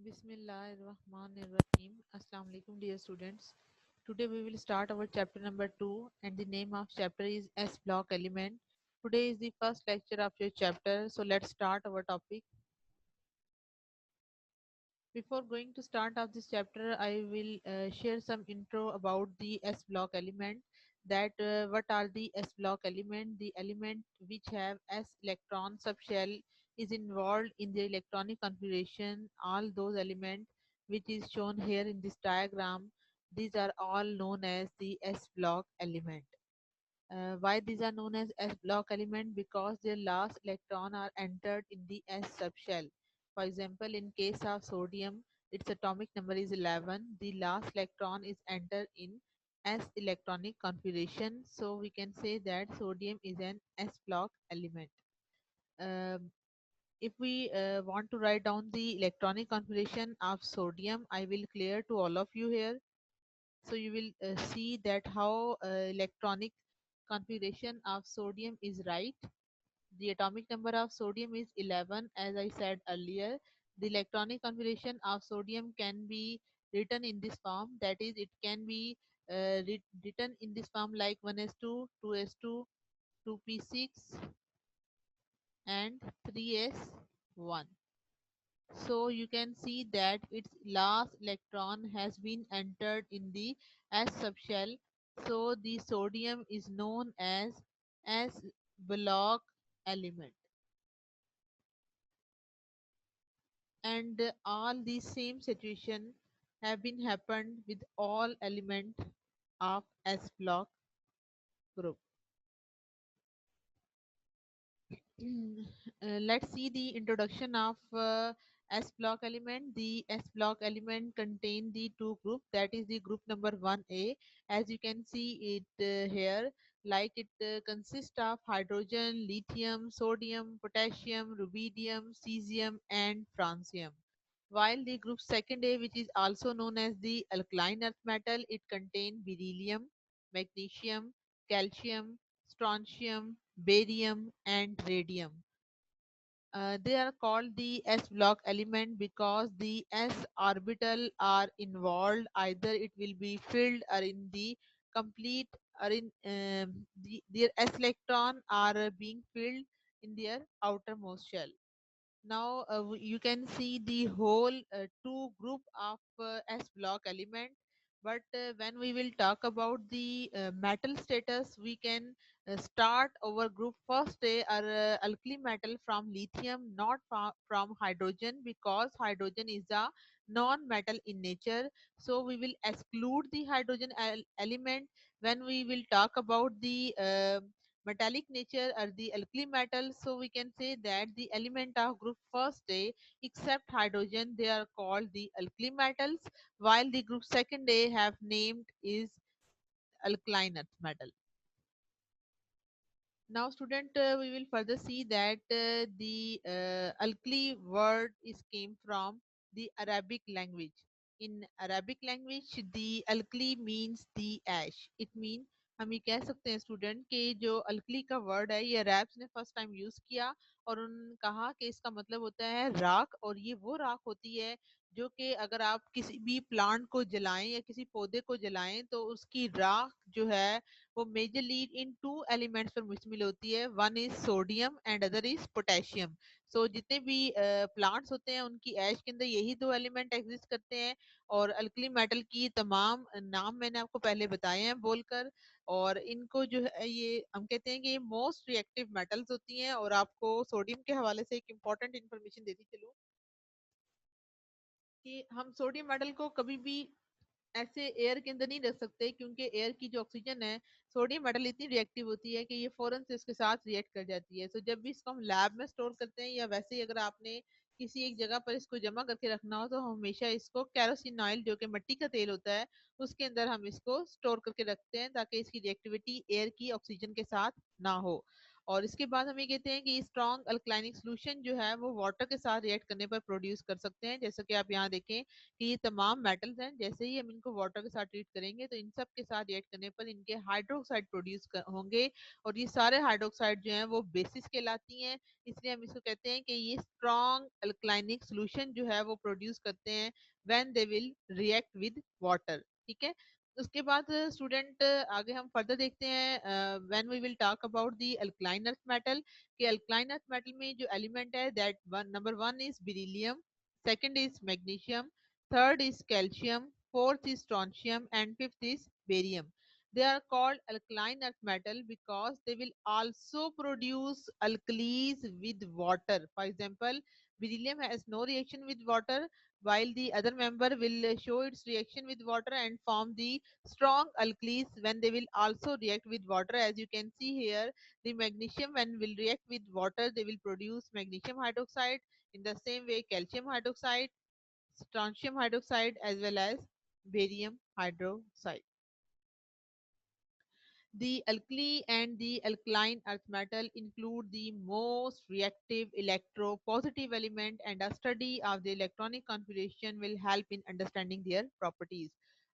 Bismillahirrahmanirrahim. Assalamu alaikum, dear students. Today we will start our chapter number 2, and the name of chapter is S block element. Today is the first lecture of your chapter, so let's start our topic. Before going to start of this chapter, I will share some intro about the S block element. That what are the S block element? The element which have S electron subshell is involved in the electronic configuration. All those elements which is shown here in this diagram, these are all known as the S block element. Why these are known as S block element? Because their last electron are entered in the S subshell. For example, in case of sodium, its atomic number is 11. The last electron is entered in S electronic configuration. So we can say that sodium is an S block element. Um, if we want to write down the electronic configuration of sodium, I will clear to all of you here. So you will see that how electronic configuration of sodium is right. The atomic number of sodium is 11, as I said earlier. The electronic configuration of sodium can be written in this form, that is it can be written in this form like 1s2, 2s2, 2p6 and 3s1. So you can see that its last electron has been entered in the S subshell. So the sodium is known as S block element. And all these same situation have been happened with all element of S block group. Let's see the introduction of S block element. The S block element contain the two group, that is the group number 1A. As you can see it here, like it consists of hydrogen, lithium, sodium, potassium, rubidium, cesium and francium. While the group second A, which is also known as the alkaline earth metal, it contain beryllium, magnesium, calcium, strontium, barium and radium. They are called the S block element because the S orbital are involved. Either it will be filled or in the complete or in their S electron are being filled in their outermost shell. Now you can see the whole two group of S block element. But when we will talk about the metal status, we can start our group first or alkali metal from lithium, not from hydrogen, because hydrogen is a non-metal in nature. So we will exclude the hydrogen element when we will talk about the metallic nature or the alkali metal. So we can say that the element of group first A except hydrogen, they are called the alkali metals, while the group second A have named is alkaline earth metal. Now student, we will further see that the alkali word is came from the Arabic language. In Arabic language, the alkali means the ash. It mean हम ये कह सकते हैं student कि जो alkali का word है ये अरब्स ने फर्स्ट टाइम यूज किया और उन्होंने कहा कि इसका मतलब होता है राख, और ये वो राख होती है जो कि अगर आप किसी भी प्लांट को जलाएं या किसी पौधे को जलाएं तो उसकी राख जो है वो मेजरली इन टू एलिमेंट्स पर मुश्तमिल होती है, one is sodium and other is potassium. So जितने भी प्लांट्स होते हैं उनकी ऐश के अंदर यही दो एलिमेंट एग्जिस्ट करते हैं, और अल्कली मेटल की तमाम नाम मैंने आपको पहले बताए हैं बोलकर. और इनको जो है ये हम कहते हैं कि ये मोस्ट रिएक्टिव मेटल्स होती हैं. और आपको सोडियम के हवाले से एक इम्पॉर्टेंट इन्फॉर्मेशन देती चलूं कि हम सोडियम मेटल को कभी भी ऐसे एयर के अंदर नहीं रख सकते, क्योंकि एयर की जो ऑक्सीजन है सोडियम मेटल इतनी रिएक्टिव होती है कि ये फौरन से इसके साथ रिएक्ट कर जाती है. तो जब भी इसको हम लैब में स्टोर करते हैं या वैसे ही अगर आपने किसी एक जगह पर इसको जमा करके रखना हो तो हम हमेशा इसको कैरोसिन ऑयल, जो कि मिट्टी का तेल होता है, उसके अंदर हम इसको स्टोर करके रखते हैं ताकि इसकी रिएक्टिविटी एयर की ऑक्सीजन के साथ ना हो. और इसके बाद हम ये कहते हैं कि स्ट्रॉन्ग अल्कलाइनिक सोल्यूशन जो है वो वाटर के साथ रिएक्ट करने पर प्रोड्यूस कर सकते हैं। जैसे कि आप यहाँ देखें कि ये तमाम मेटल्स हैं, जैसे ही हम इनको वाटर के साथ ट्रीट करेंगे तो इन सब के साथ रिएक्ट करने पर इनके हाइड्रोक्साइड प्रोड्यूस होंगे, और ये सारे हाइड्रोक्साइड जो हैं वो बेसिस कहलाती हैं। इसलिए हम इसको कहते हैं कि ये स्ट्रॉन्ग अल्कलाइनिक सोल्यूशन जो है वो प्रोड्यूस करते हैं when they will react with water. ठीक है। उसके बाद स्टूडेंट आगे हम फर्दर देखते हैं when we will talk about the alkaline earth metal, कि अल्कलाइन अर्थ मेटल में जो एलिमेंट है that one number one is beryllium, second is magnesium, third is calcium, fourth is strontium, and fifth is barium. They are called alkaline earth metal because they will also produce alkalis with water. For example, beryllium has no reaction with water, while the other member will show its reaction with water and form the strong alkalis when they will also react with water. As you can see here, the magnesium when will react with water, they will produce magnesium hydroxide. In the same way, calcium hydroxide, strontium hydroxide, as well as barium hydroxide. The alkali and the alkaline earth metal include the most reactive electropositive element, and a study of the electronic configuration will help in understanding their properties.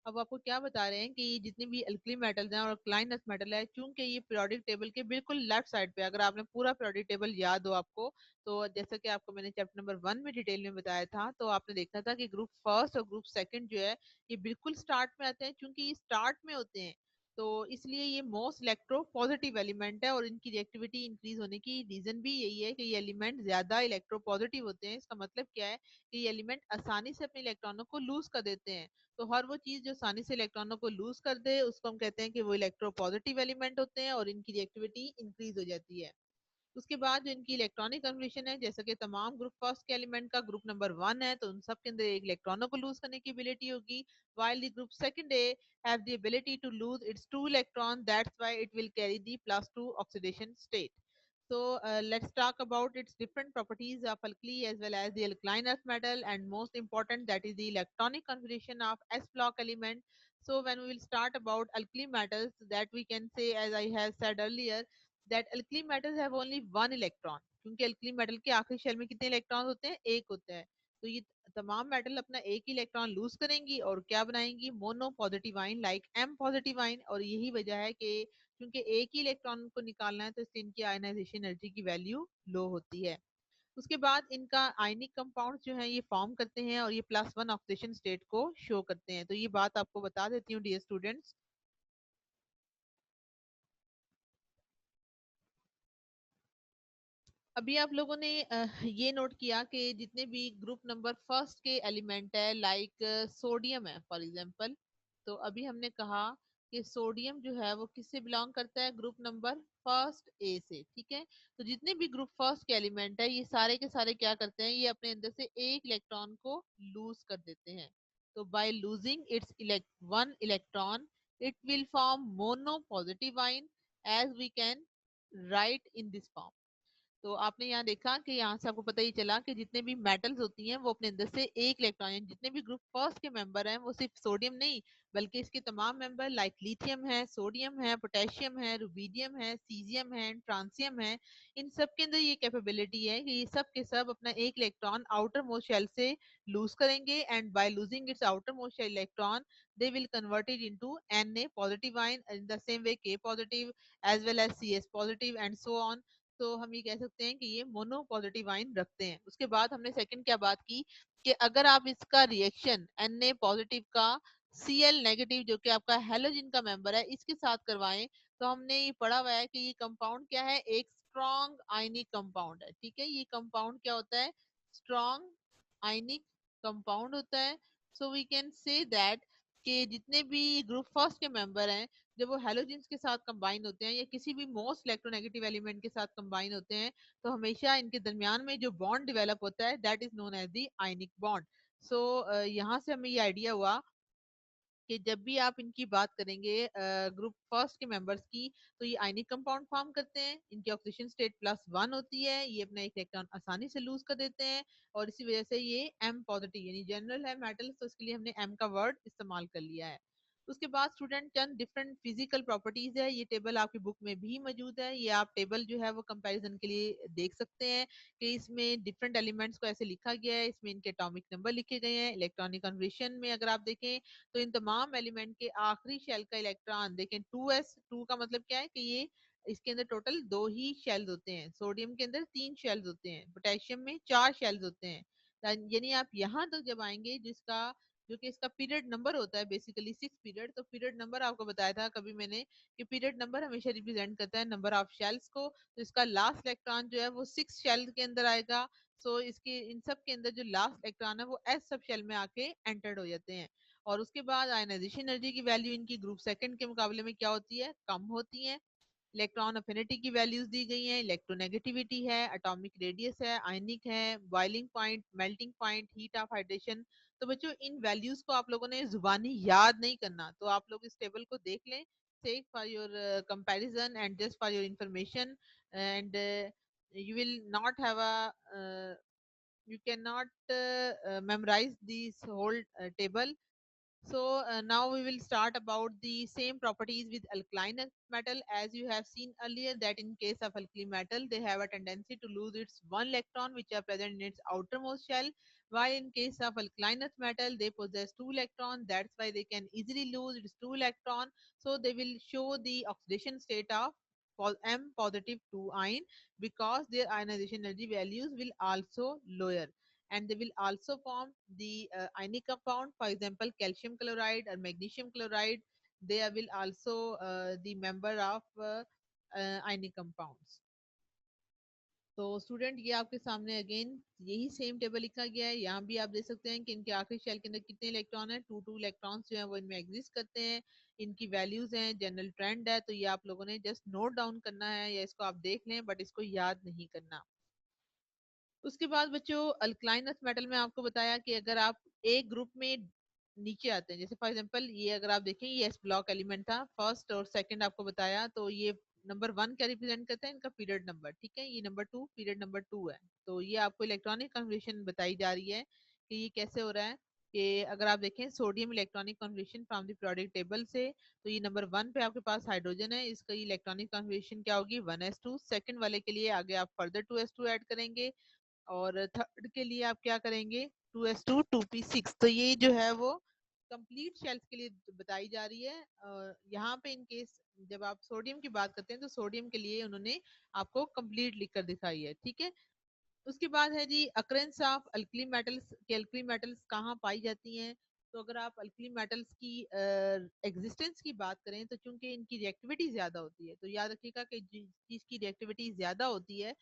अब आपको क्या बता रहे हैं कि जितने भी alkali metals हैं और अल्कलाइन अर्थ मेटल है, चूंकि ये पीरियोडिक टेबल के बिल्कुल लेफ्ट साइड पे, अगर आपने पूरा पीरियोडिक टेबल याद हो आपको, तो जैसा कि आपको मैंने चैप्टर नंबर 1 में डिटेल में बताया था, तो आपने देखा था कि ग्रुप फर्स्ट और ग्रुप सेकंड जो है ये बिल्कुल स्टार्ट में आते हैं। चूंकि ये स्टार्ट में होते हैं तो इसलिए ये मोस्ट इलेक्ट्रो पॉजिटिव एलिमेंट है, और इनकी रिएक्टिविटी इंक्रीज होने की रीजन भी यही है कि ये एलिमेंट ज्यादा इलेक्ट्रो पॉजिटिव होते हैं। इसका मतलब क्या है कि ये एलिमेंट आसानी से अपने इलेक्ट्रॉनों को लूज कर देते हैं। तो हर वो चीज जो आसानी से इलेक्ट्रॉनों को लूज कर दे उसको हम कहते हैं कि वो इलेक्ट्रो पॉजिटिव एलिमेंट होते हैं, और इनकी रिएक्टिविटी इंक्रीज हो जाती है। उसके बाद जो इनकी इलेक्ट्रॉनिक कन्फर्मेशन है, जैसे कि तमाम ग्रुप फर्स्ट के एलिमेंट का ग्रुप नंबर 1 है तो उन सब के अंदर एक इलेक्ट्रॉनों को लूज करने की एबिलिटी होगी, while the group second A have the ability to lose its two electron, that's why it will carry the +2 oxidation state. So let's talk about its different properties of alkali as well as the alkaline earth metal, and most important, that is the electronic configuration of s block element. So when we will start about alkali metals, that we can say, as I have said earlier, that alkali metals have only one electron, क्योंकि alkali metal के आखिरी shell में कितने electron होते हैं, एक होता है। तो ये तमाम मेटल अपना एक ही इलेक्ट्रॉन लूज करेंगी और क्या बनाएंगी, mono positive ion like M positive ion. और यही वजह है कि क्योंकि एक ही इलेक्ट्रॉन को निकालना है तो इससे इनकी आयनाइजेशन एनर्जी की वैल्यू लो होती है। उसके बाद इनका आयनिक कंपाउंड जो है ये फॉर्म करते हैं और ये +1 ऑक्सीडेशन स्टेट को शो करते हैं। तो ये बात आपको बता देती हूँ डियर स्टूडेंट्स। अभी आप लोगों ने ये नोट किया कि जितने भी ग्रुप नंबर फर्स्ट के एलिमेंट है लाइक सोडियम है फॉर एग्जांपल, तो अभी हमने कहा कि सोडियम जो है वो किससे बिलोंग करता है, ग्रुप नंबर फर्स्ट ए से। ठीक है। तो जितने भी ग्रुप फर्स्ट के एलिमेंट है ये सारे के सारे क्या करते हैं, ये अपने अंदर से एक इलेक्ट्रॉन को लूज कर देते हैं। तो by losing its one electron it will form mono positive ion, as we can write in this form. तो आपने यहाँ देखा कि यहाँ से आपको पता ही चला कि जितने भी मेटल्स होती हैं वो अपने अंदर से एक इलेक्ट्रॉन, जितने भी ग्रुप फर्स्ट के मेंबर हैं वो सिर्फ सोडियम नहीं बल्कि इसके तमाम मेंबर लाइक लिथियम है, सोडियम है, पोटेशियम है, रुबीडियम है, सीजियम है, ट्रांसियम है, इन सब के अंदर ये कैपेबिलिटी है कि ये सब के सब अपना एक इलेक्ट्रॉन आउटर मोस्ट शेल से लूज करेंगे, and by losing its outer most shell electron they will convert it into Na positive ion in the same way K positive as well as Cs positive and so on। तो हम ये कह सकते हैं कि ये mono positive ion रखते हैं। उसके बाद हमने सेकंड क्या बात की कि अगर आप इसका रिएक्शन Na पॉजिटिव का Cl नेगेटिव जो कि आपका हेलोजन का मेंबर है इसके साथ करवाएं, तो हमने ये पढ़ा हुआ है कि ये कंपाउंड क्या है, एक स्ट्रॉन्ग आयनिक कंपाउंड है। ठीक है। ये कंपाउंड क्या होता है, स्ट्रॉन्ग आयनिक कंपाउंड होता है। So we can say that कि जितने भी ग्रुप फर्स्ट के मेंबर हैं जब वो हेलोजेंस के साथ कंबाइन होते हैं या किसी भी मोस्ट इलेक्ट्रोनेगेटिव एलिमेंट के साथ कंबाइन होते हैं तो हमेशा इनके दरमियान में जो बॉन्ड डेवलप होता है that is known as the ionic bond. So यहाँ से हमें ये आइडिया हुआ कि जब भी आप इनकी बात करेंगे ग्रुप फर्स्ट के मेंबर्स की, तो ये आयनिक कंपाउंड फॉर्म करते हैं, इनकी ऑक्सीडेशन स्टेट +1 होती है, ये अपना एक इलेक्ट्रॉन आसानी से लूज कर देते हैं, और इसी वजह से ये एम पॉजिटिव यानी जनरल है मेटल, तो इसके लिए हमने एम का वर्ड इस्तेमाल कर लिया है। उसके बाद स्टूडेंट चंद डिफरेंट फिजिकल प्रॉपर्टीज है, ये टेबल आपकी बुक में भी मौजूद है। ये आप टेबल जो है वो कंपैरिजन के लिए देख सकते हैं कि इसमें डिफरेंट एलिमेंट्स को ऐसे लिखा गया है, इसमें इनके एटॉमिक नंबर लिखे गए हैं। इलेक्ट्रॉनिक कन्फर्मेशन में अगर आप देखें तो इन तमाम एलिमेंट के आखिरी शेल का इलेक्ट्रॉन देखें 2s, 2 का मतलब क्या है कि ये इसके अंदर टोटल 2 ही शेल्स होते हैं। सोडियम के अंदर 3 शेल्स होते हैं, पोटेशियम में 4 शेल्स होते हैं। यानी आप यहाँ तक जब आएंगे जिसका जो कि इसका पीरियड नंबर होता है बेसिकली 6 पीरियड, तो पीरियड नंबर आपको बताया था कभी मैंने कि पीरियड नंबर हमेशा रिप्रेजेंट करता है नंबर ऑफ शेल्स को। तो इसका लास्ट इलेक्ट्रॉन जो है वो 6 शेल के अंदर आएगा। सो इसके इन सब के अंदर जो लास्ट इलेक्ट्रॉन है वो एस सब शेल में आके एंटर्ड हो जाते हैं। और उसके बाद आयनाइजेशन एनर्जी की वैल्यू इनकी ग्रुप सेकंड के मुकाबले में क्या होती है, कम होती है। इलेक्ट्रॉन अफिनिटी की वैल्यूज दी गई हैं, इलेक्ट्रोनेगेटिविटी है, एटॉमिक रेडियस है, आयनिक है, boiling point, melting point, heat of hydration. तो बच्चों इन वैल्यूज को आप लोगों ने जुबानी याद नहीं करना, तो आप लोग इस टेबल को देख लें sake for your comparison and just for your information. And you will not have a you cannot memorize this whole table. So now we will start about the same properties with alkaline metal. As you have seen earlier that in case of alkali metal, they have a tendency to lose its one electron which are present in its outermost shell. While in case of alkaline earth metal, they possess 2 electrons. That's why they can easily lose its 2 electron. So they will show the oxidation state of M positive 2 ion because their ionization energy values will also lower, and they will also form the ionic compound, for example calcium chloride or magnesium chloride. They will also the member of ionic compounds. तो student ये आपके सामने again यही same table लिखा गया है। यहाँ भी आप देख सकते हैं कि इनके आखिरी शेल के अंदर कितने इलेक्ट्रॉन है, 2 इलेक्ट्रॉन्स जो है वो इनमें एग्जिस्ट करते हैं। इनकी वैल्यूज हैं, जनरल ट्रेंड है, तो ये आप लोगों ने जस्ट नोट डाउन करना है या इसको आप देख लें बट इसको याद नहीं करना। उसके बाद बच्चों अल्कलाइन अर्थ मेटल में आपको बताया कि अगर आप एक ग्रुप में नीचे आते हैं, जैसे फॉर एग्जांपल ये अगर आप देखें ये एस ब्लॉक एलिमेंट था, फर्स्ट और सेकंड आपको बताया, तो ये नंबर 1 क्या रिप्रेजेंट करता है, इनका पीरियड नंबर, ठीक है, ये नंबर 2 पीरियड नंबर 2 है। तो ये आपको इलेक्ट्रॉनिक कन्फर्मेशन बताई जा रही है कि ये कैसे हो रहा है। कि अगर आप देखें sodium electronic conformation from the periodic table से, तो ये नंबर 1 पे आपके पास हाइड्रोजन है, इसका इलेक्ट्रॉनिक कन्फर्मेशन क्या होगी 1s2। सेकंड वाले के लिए आगे आप फर्दर 2s2 ऐड करेंगे, और थर्ड के लिए आप क्या करेंगे 2s2 2p6। तो ये जो है वो कंप्लीट शेल्स के लिए बताई जा रही है। यहाँ पे इन केस जब आप सोडियम की बात करते हैं तो सोडियम के लिए उन्होंने आपको कंप्लीट लिख कर दिखाई है, ठीक है। उसके बाद है जी अक्रेंस ऑफ अल्कली मेटल्स, के अल्कली मेटल्स कहाँ पाई जाती हैं। तो अगर आप अल्कली मेटल्स की एग्जिस्टेंस की बात करें तो चूंकि इनकी रिएक्टिविटी ज्यादा होती है, तो याद रखिएगा कि जिस चीज की रिएक्टिविटी ज्यादा होती है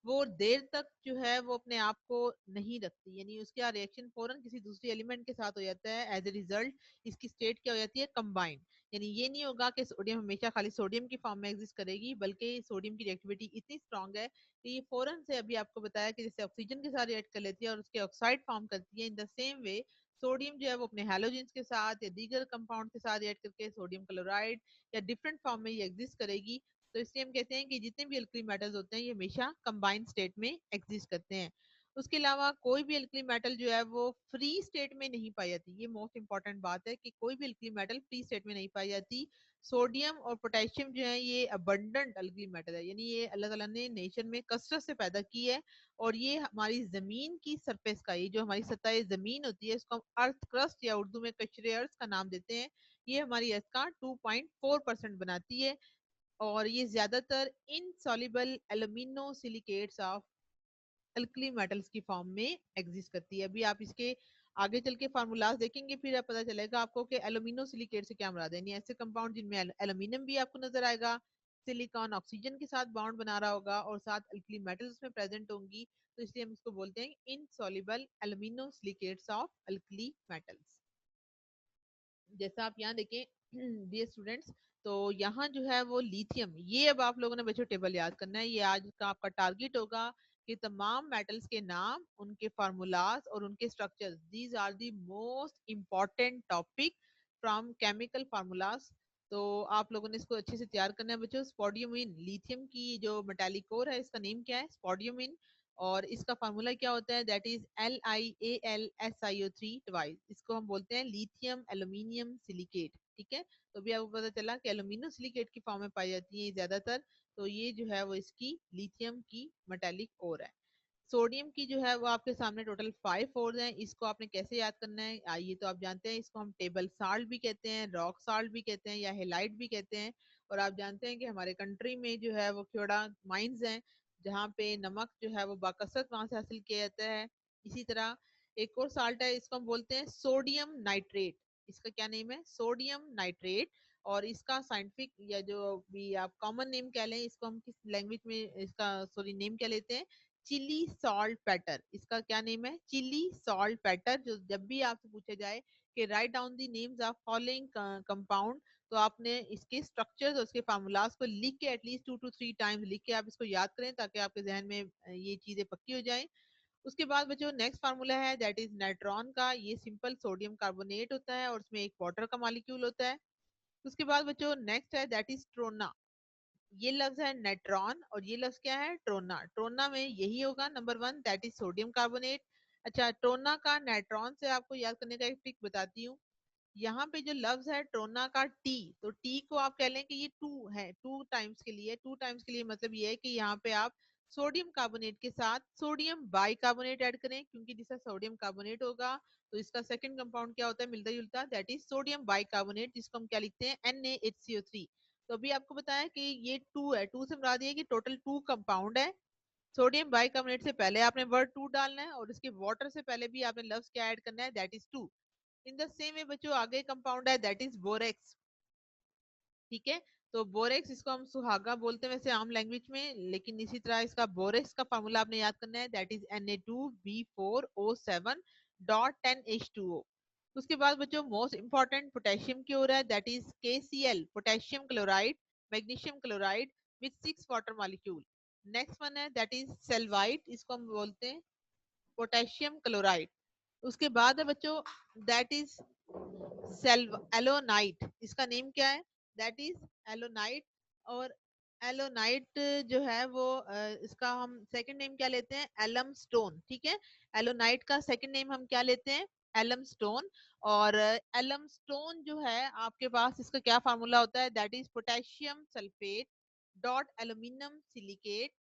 वो देर तक जो है वो अपने आप को नहीं रखती, यानी उसका रिएक्शन फौरन किसी दूसरी एलिमेंट के साथ हो जाता है। एज ए रिजल्ट इसकी स्टेट क्या हो जाती है, कंबाइंड। यानी ये नहीं होगा कि सोडियम हमेशा खाली सोडियम की फॉर्म में एग्जिस्ट करेगी, बल्कि सोडियम की रिएक्टिविटी इतनी स्ट्रांग है कि ये फौरन से, अभी आपको बताया कि जैसे ऑक्सीजन के साथ रिएक्ट कर लेती है और उसके ऑक्साइड फॉर्म करती है, इन द सेम वे सोडियम जो है वो अपने हैलोजेंस के साथ या दीगर कंपाउंड के साथ रिएक्ट करके सोडियम क्लोराइड या डिफरेंट फॉर्म में ये एग्जिस्ट करेगी। तो इसलिए हम कहते हैं कि जितने भी अल्कली मेटल्स होते हैं ये हमेशा कंबाइंड स्टेट में एग्जिस्ट करते हैं। उसके अलावा कोई भी अल्कली मेटल जो है वो फ्री स्टेट में नहीं पाई जाती, ये मोस्ट इंपॉर्टेंट बात है कि कोई भी अल्कली मेटल फ्री स्टेट में नहीं पाई जाती। सोडियम और पोटेशियम जो है ये अबंडेंट अल्कली मेटल है, यानी ये अल्लाह ताला ने नेचर में कसरत से पैदा की है। और ये हमारी जमीन की सरफेस का, ये जो हमारी सतह जमीन होती है इसको हम अर्थ क्रस्ट या उर्दू में कचरे अर्थ का नाम देते हैं, ये हमारी अर्थ का 2.4% बनाती है। और ये ज्यादातर insoluble alumino silicates of alkali metals की फॉर्म में एग्जिस्ट करती है। अभी आप इसके आगे चल के फार्मूलाज देखेंगे फिर पता चलेगा आपको कि एल्यूमिनो सिलिकेट से क्या मुराद है, यानी ऐसे कंपाउंड जिनमें एल्यूमिनियम भी आपको नजर आएगा, सिलिकॉन ऑक्सीजन के साथ बॉन्ड बना रहा होगा और साथ अल्कली मेटल्स में प्रेजेंट होंगी, तो इसलिए हम इसको बोलते हैं insoluble alumino silicates of alkali metals. जैसा आप यहाँ देखें डियर स्टूडेंट्स, तो यहाँ जो है वो लिथियम, ये अब आप लोगों ने बच्चों टेबल याद करना है, ये आज का आपका टारगेट होगा कि तमाम मेटल्स के नाम, उनके फार्मूलाज और उनके structures, these are the most important topic from chemical formulas. तो आप लोगों ने इसको अच्छे से तैयार करना है बच्चों। स्पोडियमिन, लिथियम की जो मेटालिक कोर है इसका नेम क्या है, स्पोडियमिन। और इसका फार्मूला क्या होता है, दैट इज LiAlSiO3 ट्वाइस। इसको हम बोलते हैं लिथियम एल्यूमिनियम सिलिकेट। ठीक है, तो भी आपको पता चला कि एल्यूमिनियम सिलिकेट की फॉर्म में पाई जाती है ज्यादातर। तो ये जो है वो इसकी लिथियम की मेटालिक ओर है। सोडियम की जो है वो आपके सामने टोटल 5 फोर्स हैं। इसको आपने कैसे याद करना है, आइए तो आप जानते हैं। इसको हम टेबल साल्ट भी कहते हैं, रॉक साल्ट भी कहते हैं, या हेलाइट भी कहते हैं। और आप जानते हैं कि हमारे कंट्री में जो है वो क्योड़ा माइंस हैं, जहाँ पे नमक जो है वो बाकसरत वहां से हासिल किया जाता है। इसी तरह एक और साल्ट है, इसको हम बोलते हैं सोडियम नाइट्रेट। इसका क्या नेम है, सोडियम नाइट्रेट। और इसका साइंटिफिक या जो भी आप कॉमन नेम कह लें, इसको हम किस लैंग्वेज में इसका सॉरी नेम क्या लेते हैं, चिली सॉल्ट पैटर। इसका क्या नेम है, चिली सॉल्ट पैटर। जो जब भी आपसे पूछा जाए कि write down the names of following compound, तो आपने इसके स्ट्रक्चर्स और इसके फार्मूलाज को लिख के एटलीस्ट 2 to 3 टाइम्स लिख के आप इसको याद करें, ताकि आपके जहन में ये चीजें पक्की हो जाएं। उसके बाद बच्चों नेक्स्ट फार्मूला है, दैट इज नाइट्रॉन का। ये सिंपल सोडियम कार्बोनेट होता है और उसमें एक वाटर का मॉलिक्यूल होता है। उसके बाद बच्चों नेक्स्ट है, दैट इज ट्रोना। ये लफ्ज है नेट्रॉन और ये लफ्ज क्या है, ट्रोना। ट्रोना में यही होगा number 1, that is sodium carbonate. अच्छा, ट्रोना का नेट्रॉन से आपको याद करने का एक ट्रिक बताती हूँ। यहाँ पे जो लफ्ज है ट्रोना का टी, तो टी को आप कह लें कि ये टू है, 2 टाइम्स के लिए। 2 टाइम्स के लिए मतलब ये है कि यहाँ पे आप सोडियम कार्बोनेट के साथ सोडियम बाई कार्बोनेट ऐड करें, क्योंकि जिसका सोडियम कार्बोनेट होगा तो इसका सेकंड कंपाउंड क्या होता है, मिलता जुलता, that is sodium by carbonate, जिसको हम क्या लिखते हैं, NaHCO3। तो अभी आपको बताया कि ये टू है, टू से मुराद ये है कि टोटल 2 कंपाउंड है। सोडियम बाई कार्बोनेट से पहले आपने वर्ड टू डालना है, और इसके वाटर से पहले भी आपने लफ्ज क्या ऐड करना है, that is two. In the same way बच्चों आगे कंपाउंड है, दैट इज बोरेक्स। ठीक है, तो बोरेक्स इसको हम सुहागा बोलते हैं वैसे आम लैंग्वेज में, लेकिन इसी तरह इसका बोरेक्स का फार्मूला आपने याद करना है, दैट इज Na2B4O7.10H2O। उसके बाद बच्चों मोस्ट इंपॉर्टेंट पोटेशियम की हो रहा है, that is KCl, potassium chloride, magnesium chloride with 6 water molecule. Next one है दैट इज सेल्वाइट, इसको हम बोलते हैं पोटेशियम क्लोराइड। उसके बाद है बच्चों दैट इज सेल्व एलोनाइट। इसका नेम क्या है, दैट इज एलोनाइट। और एलोनाइट जो है वो इसका हम सेकंड नेम क्या लेते हैं, एलम स्टोन। ठीक है, एलोनाइट का सेकंड नेम हम क्या लेते हैं, एलम स्टोन। और एलम स्टोन जो है आपके पास, इसका क्या फार्मूला होता है, that is potassium sulphate dot aluminium silicate,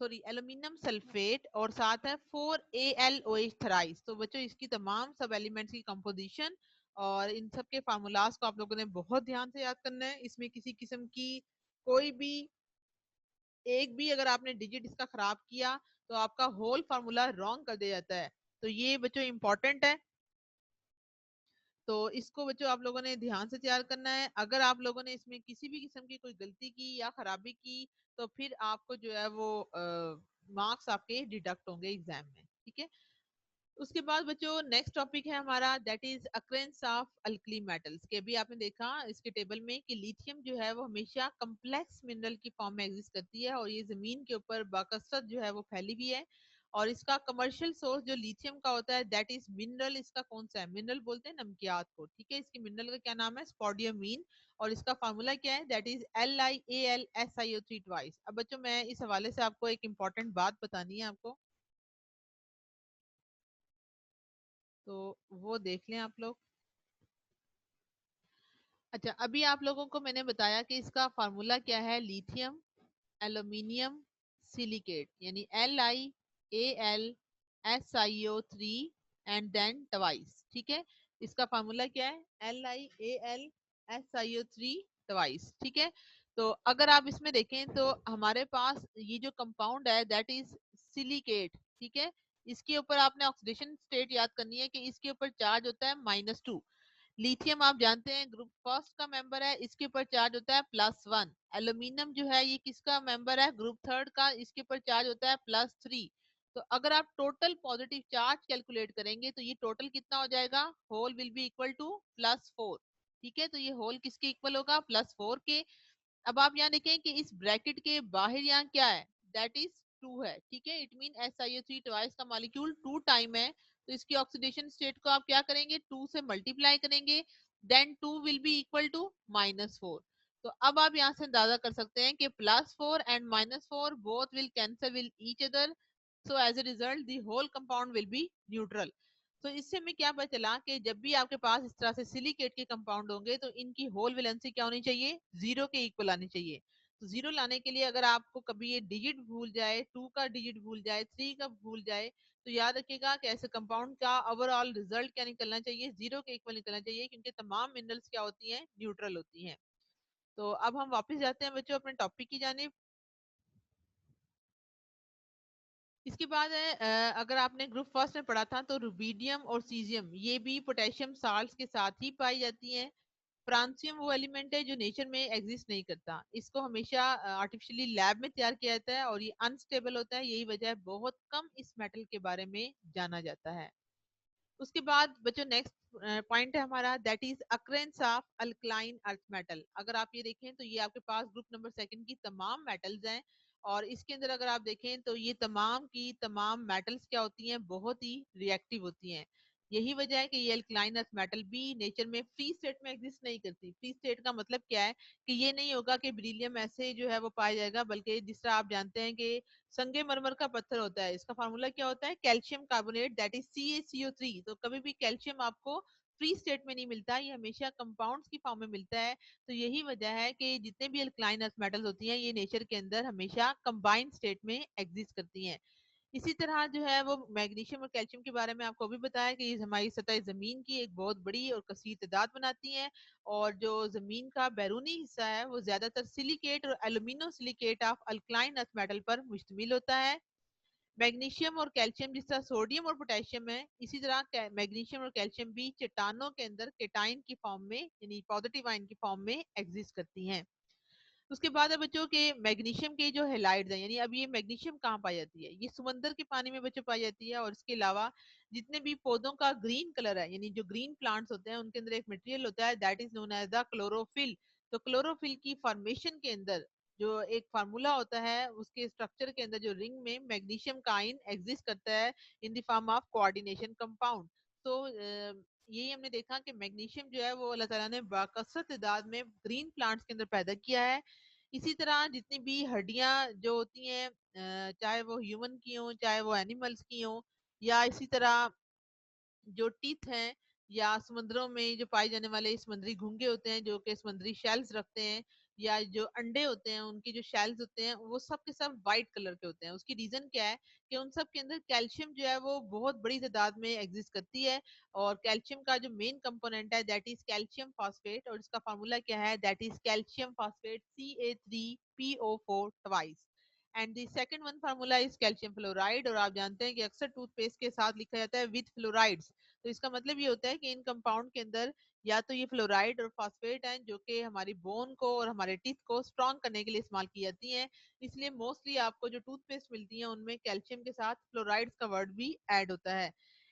sorry aluminium sulphate, और साथ है 4AlOH थराइस। तो बच्चों इसकी तमाम सब एलिमेंट्स की कंपोजिशन और इन सब के फार्मूलाज को आप लोगों ने बहुत ध्यान से याद करना है। इसमें किसी किस्म की कोई भी एक भी अगर आपने डिजिट इसका खराब किया तो आपका होल फार्मूला रॉन्ग कर दिया जाता है। तो ये बच्चों इंपॉर्टेंट है, तो इसको बच्चों आप लोगों ने ध्यान से तैयार करना है। अगर आप लोगों ने इसमें किसी भी किस्म की कोई गलती की या खराबी की, तो फिर आपको जो है वो मार्क्स आपके डिडक्ट होंगे एग्जाम में। ठीक है, उसके बाद बच्चों नेक्स्ट टॉपिक है हमारा, that is occurrence of alkali metals. के भी आपने देखा इसके टेबल में कि लिथियम जो है वो हमेशा कम्प्लेक्स मिनरल की फॉर्म में एग्जिस्ट करती है, और ये जमीन के ऊपर बाकसरत जो है वो फैली हुई है। और इसका कमर्शियल सोर्स जो लिथियम का होता है, दैट इज मिनरल। इसका कौन सा है, मिनरल बोलते हैं नमकियात को। ठीक है, इसकी मिनरल का क्या नाम है, स्पोडियमीन। और इसका फार्मूला क्या है, दैट इज LiAlSiO3 ट्वाइस। अब बच्चों मैं इस हवाले से आपको एक इंपॉर्टेंट बात बतानी है आपको, तो वो देख लें आप लोग। अच्छा, अभी आप लोगों को मैंने बताया कि इसका फार्मूला क्या है, लिथियम एल्यूमिनियम सिलिकेट, यानी LiAlSiO3 एंड देन ट्वाइस। ठीक है, इसका फार्मूला क्या है, LiAlSiO3 ट्वाइस। ठीक है, तो अगर आप इसमें देखें तो हमारे पास ये जो कंपाउंड है दैट इज सिलिकेट। ठीक है, इसके ऊपर आपने ऑक्सीडेशन स्टेट याद करनी है कि इसके ऊपर चार्ज होता है -2। लिथियम आप जानते हैं ग्रुप फर्स्ट का मेंबर है, इसके ऊपर चार्ज होता है +1। एल्यूमिनियम जो है ये किसका मेंबर है, ग्रुप थर्ड का, इसके ऊपर चार्ज होता है +3। तो अगर आप टोटल पॉजिटिव चार्ज कैलकुलेट करेंगे तो ये टोटल कितना हो जाएगा, whole will be equal to +4। ठीक है, तो ये होल किसके इक्वल होगा, +4 के। अब आप यहाँ देखें कि इस ब्रैकेट के बाहर यहाँ क्या है, दैट इज 2 है। ठीक है, इट मीन SiO3 ट्वाइस का मॉलिक्यूल 2 टाइम है, तो इसकी ऑक्सीडेशन स्टेट को आप क्या करेंगे, 2 से मल्टीप्लाई करेंगे, then 2 will be equal to -4। तो अब आप यहाँ से अंदाजा कर सकते हैं कि +4 and -4 both will cancel will each other, so as a result the whole compound will be neutral. तो इससे हमें क्या पता चला कि जब भी आपके पास इस तरह से सिलिकेट के कंपाउंड होंगे तो इनकी होल वैलेंसी क्या होनी चाहिए, जीरो के इक्वल आनी चाहिए। तो जीरो लाने के लिए अगर आपको कभी ये डिजिट भूल जाए, टू का डिजिट भूल जाए, थ्री का भूल जाए, तो याद रखिएगा कि ऐसे कंपाउंड का ओवरऑल रिजल्ट क्या निकलना चाहिए, जीरो के इक्वल निकलना चाहिए, क्योंकि तमाम मिनरल्स क्या होती हैं, न्यूट्रल होती हैं। तो अब हम वापस जाते हैं बच्चों अपने टॉपिक की जानिब। इसके बाद है अगर आपने ग्रुप फर्स्ट में पढ़ा था तो रुबीडियम और सीजियम ये भी पोटेशियम साल्ट्स के साथ ही पाई जाती हैं। फ्रांसियम वो एलिमेंट है जो नेचर में एग्जिस्ट नहीं करता, इसको हमेशा आर्टिफिशियली लैब में तैयार किया जाता है और ये अनस्टेबल होता है, यही वजह है बहुत कम इस मेटल के बारे में जाना जाता है। उसके बाद बच्चों नेक्स्ट पॉइंट है हमारा, that is occurrence of alkaline earth metal. अगर आप ये देखें तो ये आपके पास ग्रुप नंबर सेकंड की तमाम मेटल्स हैं, और इसके अंदर अगर आप देखें तो ये तमाम की तमाम मेटल्स क्या होती हैं, बहुत ही रिएक्टिव होती हैं। यही वजह है कि ये अल्कलाइन अर्थ मेटल भी नेचर में फ्री स्टेट में एग्जिस्ट नहीं करती। फ्री स्टेट का मतलब क्या है कि ये नहीं होगा कि बेरिलियम ऐसे जो है वो पाया जाएगा, बल्कि जिस तरह आप जानते हैं कि संगमरमर का पत्थर होता है, इसका फार्मूला क्या होता है, calcium carbonate, that is CaCO3। तो कभी भी कैल्शियम आपको फ्री स्टेट में नहीं मिलता, ये हमेशा कंपाउंड्स की फॉर्म में मिलता है। तो यही वजह है कि जितने भी अल्कलाइन अर्थ मेटल्स होती हैं ये नेचर के अंदर हमेशा कंबाइंड स्टेट में एग्जिस्ट करती हैं। इसी तरह जो है वो मैग्नीशियम और कैल्शियम के बारे में आपको भी बताया कि ये हमारी सतह जमीन की एक बहुत बड़ी और कसीर तादाद बनाती हैं, और जो जमीन का बैरूनी हिस्सा है वो ज्यादातर सिलिकेट और alumino silicate of alkaline earth metal पर मुश्तमिल होता है। मैग्नीशियम और कैल्शियम जिस तरह सोडियम और पोटेशियम है, इसी तरह मैग्नीशियम और कैल्शियम भी चट्टानों के अंदर केटाइन की फॉर्म में यानी पॉजिटिव आयन की फॉर्म में एग्जिस्ट करती हैं। उसके बाद है बच्चों के मैग्नीशियम के जो हेलाइड्स हैं, यानी अब ये मैग्नीशियम कहाँ पाई जाती है, ये समंदर के पानी में बच्चों पाई जाती है। और इसके अलावा जितने भी पौधों का ग्रीन कलर है, यानी जो ग्रीन प्लांट्स होते हैं उनके अंदर एक मटेरियल होता है that is known as the chlorophyll. तो क्लोरोफिल की फॉर्मेशन के अंदर जो एक फार्मूला होता है, उसके स्ट्रक्चर के अंदर जो रिंग में मैग्नीशियम का आयन एग्जिस्ट करता है in the form of coordination compound. तो यही हमने देखा कि मैग्नीशियम जो है वो अल्लाह ताला ने बाकसरत तादाद में ग्रीन प्लांट्स के अंदर पैदा किया है। इसी तरह जितनी भी हड्डियां जो होती हैं, चाहे वो ह्यूमन की हो चाहे वो एनिमल्स की हो, या इसी तरह जो टीथ हैं, या समुद्रों में जो पाए जाने वाले समुद्री घोंगे होते हैं जो कि समुद्री शेल्स रखते हैं, या जो अंडे होते हैं उनकी जो शेल्स होते हैं वो सब के सब वाइट कलर के होते हैं। उसकी रीजन क्या है कि उन सब के अंदर कैल्शियम जो है वो बहुत बड़ी तादाद में एग्जिस्ट करती है। और कैल्शियम का जो मेन कंपोनेंट है दैट इज कैल्शियम फास्फेट, और इसका फार्मूला क्या है, that is calcium phosphate Ca3PO4 twice. And the second one formula is calcium fluoride. और आप जानते हैं कि अक्सर टूथपेस्ट के साथ लिखा जाता है विद फ्लोराइड्स। तो इसका मतलब ये होता है कि इन कंपाउंड के अंदर या तो ये फ्लोराइड और फास्फेट हैं जो कि हमारी बोन को और हमारे टीथ को स्ट्रॉन्ग करने के लिए इस्तेमाल की जाती हैं। इसलिए मोस्टली आपको जो टूथपेस्ट मिलती है उनमें कैल्शियम के साथ फ्लोराइड्स का वर्ड भी ऐड होता है।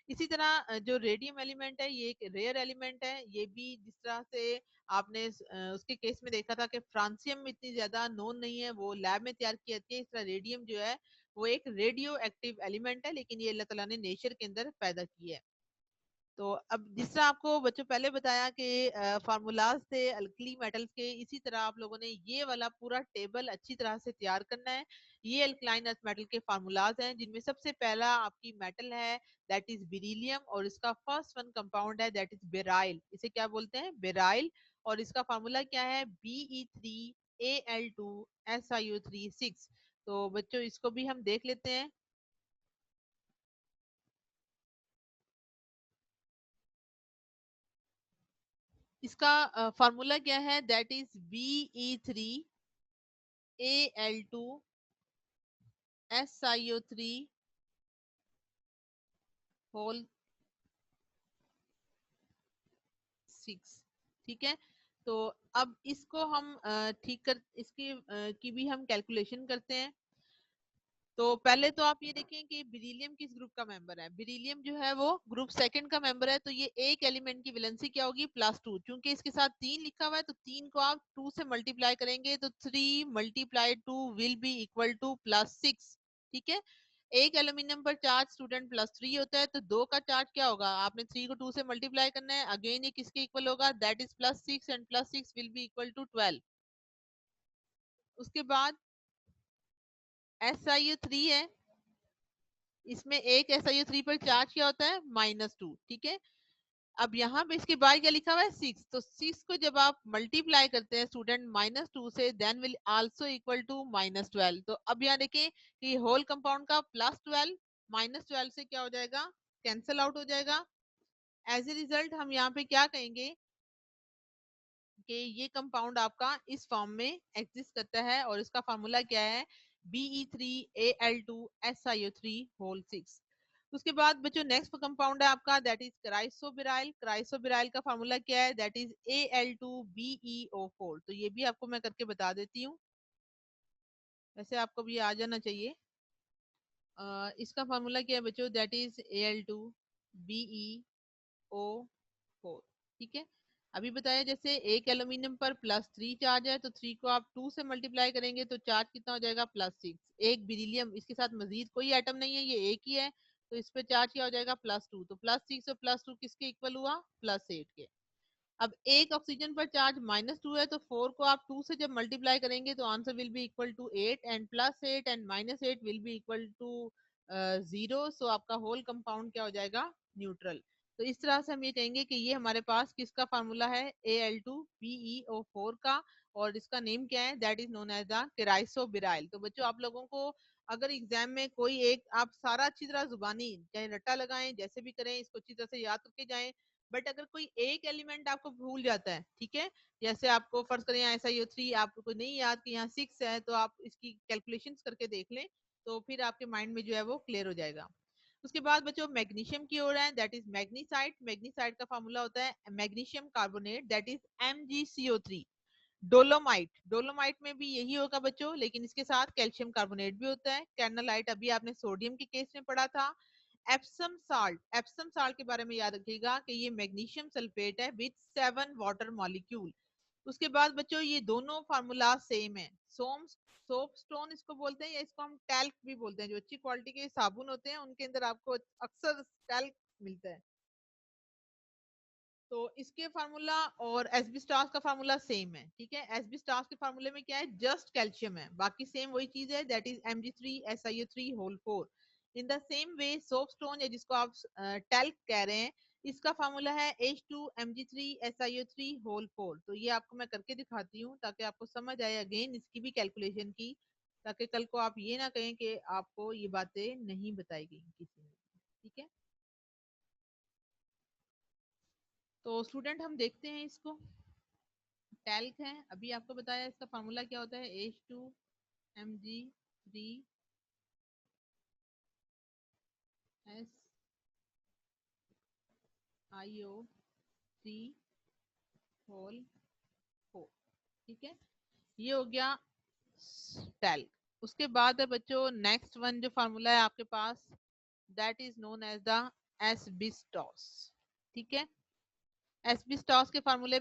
इसी तरह जो रेडियम एलिमेंट है ये एक रेयर एलिमेंट है, ये भी जिस तरह से आपने उसके केस में देखा था कि फ्रांसियम इतनी ज्यादा नोन नहीं है, वो लैब में तैयार की जाती है। इस तरह रेडियम जो है वो एक रेडियो एक्टिव एलिमेंट है, लेकिन ये अल्लाह ताला ने नेचर के अंदर पैदा की है। तो अब जिस तरह आपको बच्चों पहले बताया कि फार्मूलाज थे अल्कली मेटल्स के, इसी तरह आप लोगों ने ये वाला पूरा टेबल अच्छी तरह से तैयार करना है। ये अल्कलाइन अर्थ मेटल के फार्मूलाज हैं, जिनमें सबसे पहला आपकी मेटल है दैट इज बेरिलियम, और इसका फर्स्ट वन कंपाउंड है दैट इज बेराइल। इसे क्या बोलते हैं, बेराइल। और इसका फार्मूला क्या है, Be3Al2SiO36। तो बच्चों इसको भी हम देख लेते हैं। इसका फार्मूला क्या है, दैट इज Be3Al2SiO3 होल 6। ठीक है। तो अब इसको हम ठीक कर इसकी की भी हम कैलकुलेशन करते हैं। तो पहले तो आप ये देखें कि बेरिलियम किस ग्रुप का मेंबर है, बेरिलियम जो है वो ग्रुप सेकंड का मेंबर है। तो ये एक एलिमेंट की वैलेंसी क्या होगी, +2। क्योंकि इसके साथ 3 लिखा हुआ है तो 3 को आप 2 से मल्टीप्लाई करेंगे तो 3 × 2 विल बी इक्वल टू +6। ठीक है। एक एल्यूमिनियम पर चार्ज स्टूडेंट +3 होता है, तो 2 का चार्ज क्या होगा, आपने 3 को 2 से मल्टीप्लाई करना है, अगेन ये किसके इक्वल होगा, that is +6 and +6 will be equal to 12। उसके बाद SiO3 है, इसमें एक SiO3 पर चार्ज क्या होता है -2, ठीक है। अब यहाँ पे इसके बाद क्या लिखा हुआ है 6, तो 6 को जब आप मल्टीप्लाई करते हैं स्टूडेंट -2 से, then will also equal to -12। तो अब यहाँ देखें कि होल कंपाउंड का +12 -12 से क्या हो जाएगा, कैंसल आउट हो जाएगा। एज ए रिजल्ट हम यहाँ पे क्या कहेंगे कि ये कंपाउंड आपका इस फॉर्म में एग्जिस्ट करता है और इसका फार्मूला क्या है, Be3Al2SiO3 होल 6। उसके बाद बच्चों नेक्स्ट कंपाउंड है आपका, दैट इज क्राइसोबिराइल। क्राइसोबिराइल का फार्मूला क्या है, दैट इज Al2BeO4। तो ये भी आपको मैं करके बता देती हूँ, वैसे आपको भी आ जाना चाहिए। इसका फार्मूला क्या है बच्चों, दैट इज Al2BeO4, ठीक है। अभी बताया जैसे एक एल्यूमिनियम पर +3 चार्ज है, तो 3 को आप 2 से मल्टीप्लाई करेंगे तो चार्ज कितना हो जाएगा, +6। एक बेरिलियम, इसके साथ मजीद कोई एटम नहीं है, ये एक ही है, तो इस पे चार्ज क्या हो जाएगा, +2। तो +6 और +2 किसके इक्वल हुआ, +8 के। अब एक ऑक्सीजन पर चार्ज -2 है, तो 4 को आप 2 से जब मल्टीप्लाई करेंगे तो answer will be equal to 8, and +8 and -8 will be equal to 0। So आपका होल कंपाउंड क्या हो जाएगा, न्यूट्रल। तो इस तरह से हम ये कहेंगे कि ये हमारे पास किसका फार्मूला है, Al2BeO4 का, और इसका नेम क्या है, that is known as the chrysoberyl. तो बच्चों आप लोगों को अगर एग्जाम में कोई एक, आप सारा अच्छी तरह जुबानी चाहे रट्टा लगाएं, जैसे भी करें, इसको अच्छी तरह से याद करके जाएं। बट अगर कोई एक एलिमेंट आपको भूल जाता है, ठीक है, जैसे आपको फर्ज करें SiO3 आपको नहीं याद कि यहाँ 6 है, तो आप इसकी कैलकुलेशंस करके देख लें, तो फिर आपके माइंड में जो है वो क्लियर हो जाएगा। उसके बाद बच्चों मैग्नीशियम की ओर है, दैट इज मैग्नीसाइट। मैग्नीसाइट का फार्मूला होता है magnesium carbonate, that is MgCO3। Dolomite, dolomite में भी यही होगा बच्चों, लेकिन इसके साथ कैल्शियम कार्बोनेट भी होता है। कैर्नलाइट अभी आपने सोडियम के केस में पढ़ा था। एप्सम साल्ट, एप्सम साल्ट के बारे में याद रखिएगा कि ये मैग्नीशियम सल्फेट है विद 7 वाटर मॉलिक्यूल। उसके बाद बच्चों ये दोनों फार्मूला सेम है। सोप स्टोन इसको बोलते हैं, या इसको हम टैल्क भी बोलते हैं। जो अच्छी क्वालिटी के साबुन होते हैं उनके अंदर आपको अक्सर टैल्क मिलता है। तो इसके फार्मूला और एसबीस्टास का फार्मूला सेम है, ठीक है। एसबीस्टास के फार्मूले में क्या है, जस्ट कैल्शियम है, बाकी सेम वही चीज है, that is Mg3SiO3 whole 4। In the same way soap stone, या जिसको आप टैल्क कह रहे हैं, इसका फार्मूला है H2Mg3SiO3 होल 4। तो ये आपको मैं करके दिखाती हूँ ताकि आपको समझ आए अगेन इसकी भी कैलकुलेशन की, ताकि कल को आप ये ना कहें कि आपको ये बातें नहीं बताई गई किसी ने, ठीक है। तो स्टूडेंट हम देखते हैं इसको, टैल्क है, अभी आपको बताया इसका फार्मूला क्या होता है, H2Mg3SiO3 होल 4, ठीक है। ये हो गया टैल्क। उसके बाद है बच्चों नेक्स्ट वन जो फार्मूला है आपके पास, that is known as the asbestos, ठीक है। एस्बिस्टॉस के फार्मूले